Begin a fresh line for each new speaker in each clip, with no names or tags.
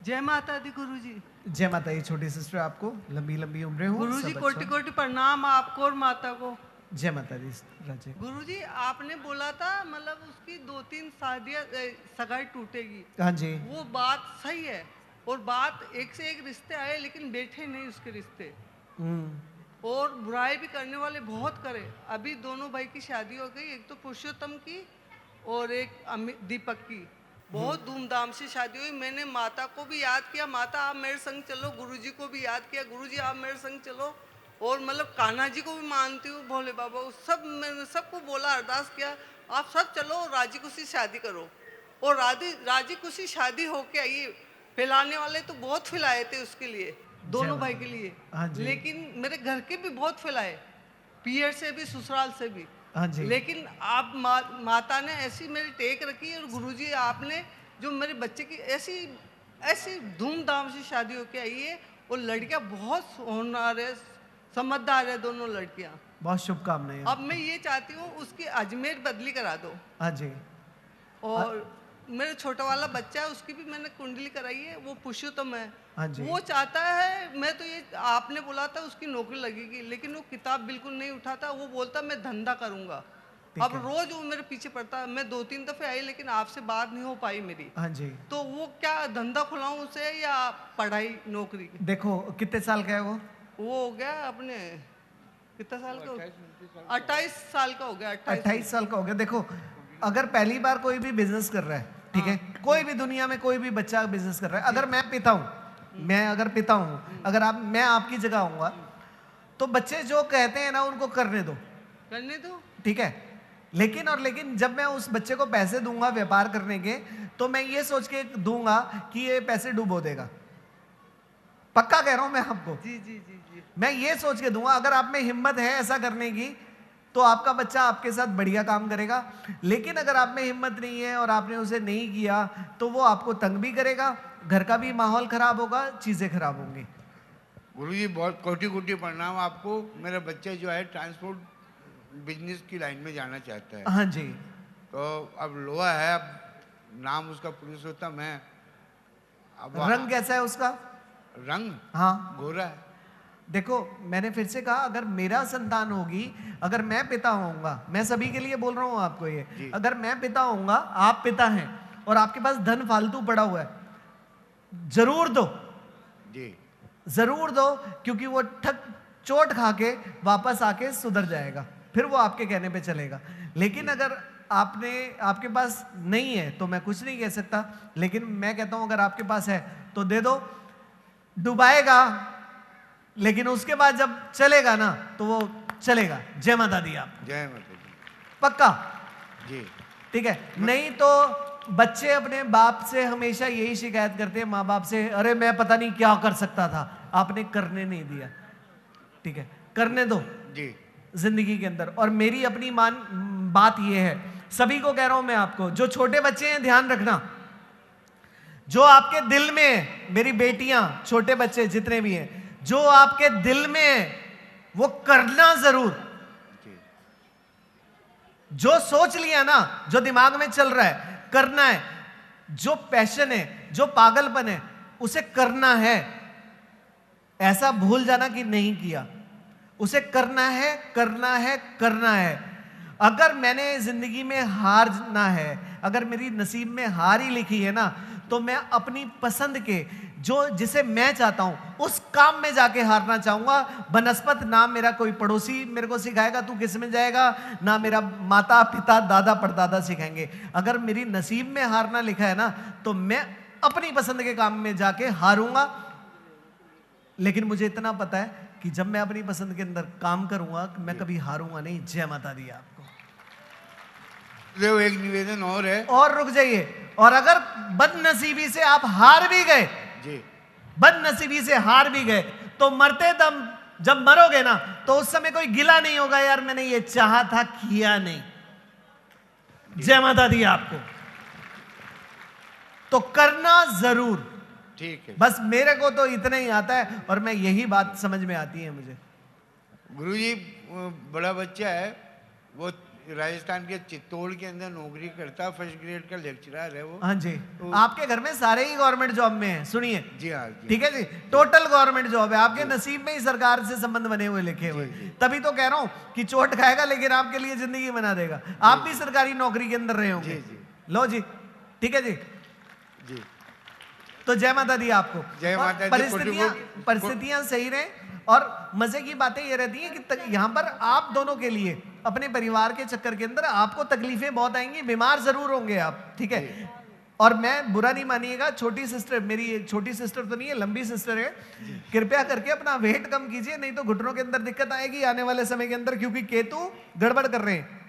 जय माता दी गुरुजी।
जय माता दी। छोटी सिस्टर, आपको लंबी लंबी उम्रें हो।
गुरुजी
सब
कोटि
अच्छा।
कोटि प्रणाम आपको और माता को।
जय माता दी राजे।
गुरुजी आपने बोला था मतलब उसकी 2-3 शादियां सगाई टूटेगी।
हाँ जी।
वो बात सही है और बात एक से एक रिश्ते आए लेकिन बैठे नहीं उसके रिश्ते। और बुराई भी करने वाले बहुत करे। अभी दोनों भाई की शादी हो गई, एक तो पुरुषोत्तम की और एक दीपक की। बहुत धूमधाम से शादी हुई। मैंने माता को भी याद किया, माता आप मेरे संग चलो। गुरुजी को भी याद किया, गुरुजी आप मेरे संग चलो। और मतलब कान्हा जी को भी मानती हूँ, भोले बाबा को, सब मैंने सबको बोला, अरदास किया आप सब चलो और राजी खुशी शादी करो। और राजी खुशी शादी होके आई। फैलाने वाले तो बहुत फैलाए थे उसके लिए, दोनों भाई के लिए।
हाँ जी।
लेकिन मेरे घर के भी बहुत फैलाए, पियर से भी ससुराल से भी।
हाँ जी।
लेकिन आप माता ने ऐसी मेरी टेक रखी और गुरुजी आपने जो मेरे बच्चे की ऐसी ऐसी धूमधाम से शादी होके आई है। और लड़कियां बहुत होनहार है, समझदार है दोनों लड़कियां।
बहुत शुभकामनाएं।
अब मैं ये चाहती हूँ उसकी अजमेर बदली करा दो।
हाँ जी।
और मेरा छोटा वाला बच्चा है, उसकी भी मैंने कुंडली कराई है, वो पुरुषोत्तम है।
हाँ जी।
वो चाहता है, मैं तो ये आपने बोला था उसकी नौकरी लगेगी, लेकिन वो किताब बिल्कुल नहीं उठाता। वो बोलता मैं धंधा करूंगा। अब रोज वो मेरे पीछे पड़ता है। मैं 2-3 दफे आई लेकिन आपसे बात नहीं हो पाई मेरी।
हाँ जी।
तो वो क्या धंधा खुलाऊं उसे या पढ़ाई नौकरी?
देखो कितने साल का है वो
हो गया अपने कितना साल का? 28 साल का हो गया।
28 साल का हो गया। देखो अगर पहली बार कोई भी बिजनेस कर रहा है, ठीक है, कोई भी दुनिया में कोई भी बच्चा बिजनेस कर रहा है, अगर मैं पिता हूँ, अगर मैं आपकी जगह आऊंगा तो बच्चे जो कहते हैं ना उनको करने दो, ठीक है। लेकिन जब मैं उस बच्चे को पैसे दूंगा व्यापार करने के, तो मैं ये सोच के दूंगा कि ये पैसे डुबो देगा। पक्का कह रहा हूं मैं आपको।
जी जी जी जी।
मैं ये सोच के दूंगा, अगर आप में हिम्मत है ऐसा करने की तो आपका बच्चा आपके साथ बढ़िया काम करेगा। लेकिन अगर आप में हिम्मत नहीं है और आपने उसे नहीं किया तो वो आपको तंग भी करेगा, घर का भी माहौल खराब होगा, चीजें खराब होंगी।
गुरुजी बहुत कोटि कोटि प्रणाम आपको। मेरा बच्चा जो है ट्रांसपोर्ट बिजनेस की लाइन में जाना चाहता है।
हाँ जी।
तो अब लोहा है, अब नाम उसका पुरुषोत्तम है। अब
रंग कैसा है उसका?
रंग
हाँ
गोरा है।
देखो मैंने फिर से कहा, अगर मेरा संतान होगी, अगर मैं पिता होऊंगा, मैं सभी के लिए बोल रहा हूं आपको ये, अगर मैं पिता होऊंगा, आप पिता हैं और आपके पास धन फालतू पड़ा हुआ है, जरूर दो
जी,
जरूर दो, क्योंकि वो चोट खा के वापस आके सुधर जाएगा, फिर वो आपके कहने पे चलेगा। लेकिन अगर आपके पास नहीं है तो मैं कुछ नहीं कह सकता। लेकिन मैं कहता हूं अगर आपके पास है तो दे दो। डुबाएगा लेकिन उसके बाद जब चलेगा ना तो वो चलेगा। जय माता दी। आप
जय माता दी।
पक्का
जी
ठीक है। नहीं तो बच्चे अपने बाप से हमेशा यही शिकायत करते हैं, माँ बाप से, अरे मैं पता नहीं क्या कर सकता था, आपने करने नहीं दिया। ठीक है, करने दो
जी
जिंदगी के अंदर। और मेरी अपनी बात यह है, सभी को कह रहा हूं मैं आपको, जो छोटे बच्चे हैं ध्यान रखना, जो आपके दिल में है, मेरी बेटियां, छोटे बच्चे जितने भी हैं, जो आपके दिल में है वो करना जरूर। जो सोच लिया ना, जो दिमाग में चल रहा है करना है, जो पैशन है, जो पागलपन है, उसे करना है। ऐसा भूल जाना कि नहीं किया, उसे करना है, करना है, करना है। अगर मैंने जिंदगी में हारना है, अगर मेरी नसीब में हार ही लिखी है ना, तो मैं अपनी पसंद के जिसे मैं चाहता हूं उस काम में जाके हारना चाहूंगा। बनस्पत ना मेरा कोई पड़ोसी मेरे को सिखाएगा तू किस में जाएगा, ना मेरा माता पिता दादा परदादा सिखाएंगे। अगर मेरी नसीब में हारना लिखा है ना, तो मैं अपनी पसंद के काम में जाके हारूंगा। लेकिन मुझे इतना पता है कि जब मैं अपनी पसंद के अंदर काम करूंगा मैं कभी हारूंगा नहीं। जय माता दी आपको।
एक निवेदन और है,
और रुक जाइए। और अगर बदनसीबी से आप हार भी गए
जी,
बदनसीबी से हार भी गए, तो मरते दम जब मरोगे ना, तो उस समय कोई गिला नहीं होगा, यार मैंने ये चाहा था किया नहीं। जय माता दी आपको। तो करना जरूर।
ठीक है।
बस मेरे को तो इतना ही आता है और मैं यही बात समझ में आती है मुझे।
गुरुजी बड़ा बच्चा है, वो राजस्थान के चित्तौड़ के अंदर नौकरी करता है, फर्स्ट ग्रेड का लेक्चरर है वो।
हाँ जी, आपके घर में सारे ही गवर्नमेंट जॉब में हैं, सुनिए।
जी हाँ जी।
ठीक है जी, टोटल गवर्नमेंट जॉब है, आपके नसीब में ही सरकार से संबंध बने हुए लिखे हुए। तभी तो कह रहा हूँ कि चोट खाएगा लेकिन आपके लिए जिंदगी बना देगा। आप भी सरकारी नौकरी के अंदर रहे होंगे।
जी, जी।
लो जी, ठीक है जी।
जी
तो जय माता दी आपको।
जय
और
माता दी।
परिस्थितियां सही रहे। और मजे की बातें ये रहती हैं कि यहाँ पर आप दोनों के लिए अपने परिवार के चक्कर के अंदर आपको तकलीफें बहुत आएंगी, बीमार जरूर होंगे आप, ठीक है। और मैं बुरा नहीं मानिएगा, छोटी सिस्टर, मेरी छोटी सिस्टर तो नहीं है, लंबी सिस्टर है, कृपया करके अपना वेट कम कीजिए, नहीं तो घुटनों के अंदर दिक्कत आएगी आने वाले समय के अंदर, क्योंकि केतु गड़बड़ कर रहे हैं।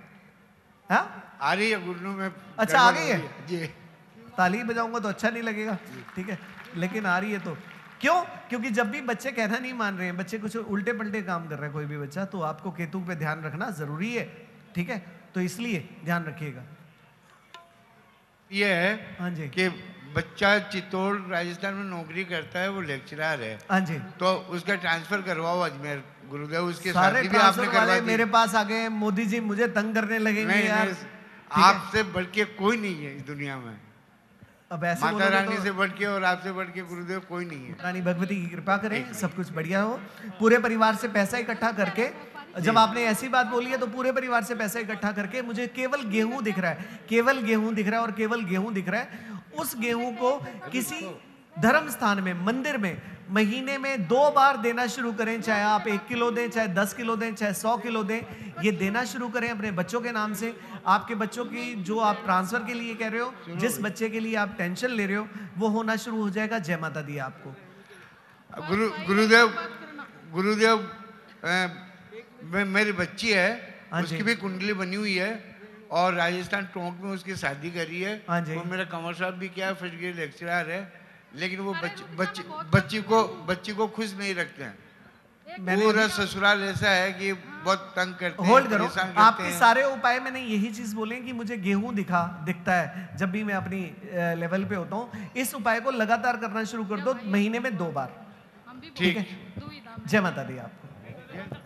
हाँ,
आ रही है घुटनों में।
अच्छा आ गई है
जी।
ताली बजाऊंगा तो अच्छा नहीं लगेगा, ठीक है, लेकिन आ रही है तो क्यों? क्योंकि जब भी बच्चे कहना नहीं मान रहे हैं, बच्चे कुछ उल्टे पलटे काम कर रहे हैं, कोई भी बच्चा, तो आपको केतु पे ध्यान रखना जरूरी है, ठीक है। तो इसलिए ध्यान रखिएगा।
ये है
हाँ जी
कि बच्चा चित्तौड़ राजस्थान में नौकरी करता है, वो लेक्चरर है,
हाँ जी,
तो उसका ट्रांसफर करवाओ अजमेर गुरुदेव। उसके
सारे
शादी भी आपने
ट्रांसफर
करवा
वाले
दी।
मेरे पास आ गए, मोदी जी मुझे तंग करने लगेंगे
नहीं,
यार।
नहीं, आपसे बढ़ के कोई नहीं है इस दुनिया में।
अब ऐसे
माता
बोलोगे
रानी
तो
से बढ़ के और आपसे बढ़ के गुरुदेव कोई नहीं है।
रानी भगवती की कृपा करें, सब कुछ बढ़िया हो। पूरे परिवार से पैसा इकट्ठा करके, जब आपने ऐसी बात बोली है तो पूरे परिवार से पैसा इकट्ठा करके, मुझे केवल गेहूं दिख रहा है, केवल गेहूं दिख रहा है और केवल गेहूं दिख रहा है। उस गेहूं को किसी धर्म स्थान में, मंदिर में महीने में 2 बार देना शुरू करें, चाहे आप 1 किलो दें, चाहे 10 किलो दें, चाहे 100 किलो दें, ये देना शुरू करें अपने बच्चों के नाम से। आपके बच्चों की जो आप ट्रांसफर के लिए कह रहे हो, जिस बच्चे के लिए आप टेंशन ले रहे हो, वो होना शुरू हो जाएगा। जय माता दी आपको।
गुरुदेव मेरी बच्ची है,
हाँ जी।
उसकी भी कुंडली बनी हुई है और राजस्थान टोंक में उसकी शादी करी है।
हाँ जी।
वो मेरा कंवर साहब भी क्या है, फर्स्ट ग्रेड लेक्चरर है, लेकिन वो बच्ची को खुश नहीं रखते हैं। पूरा ससुराल ऐसा है कि बहुत तंग करते हैं,
होल्ड करो,
परेशान करते
आपके
हैं।
सारे उपाय मैंने यही चीज बोले कि मुझे गेहूं दिखता है जब भी मैं अपनी लेवल पे होता हूँ। इस उपाय को लगातार करना शुरू कर दो, महीने में 2 बार, ठीक है। जय माता दी आपको।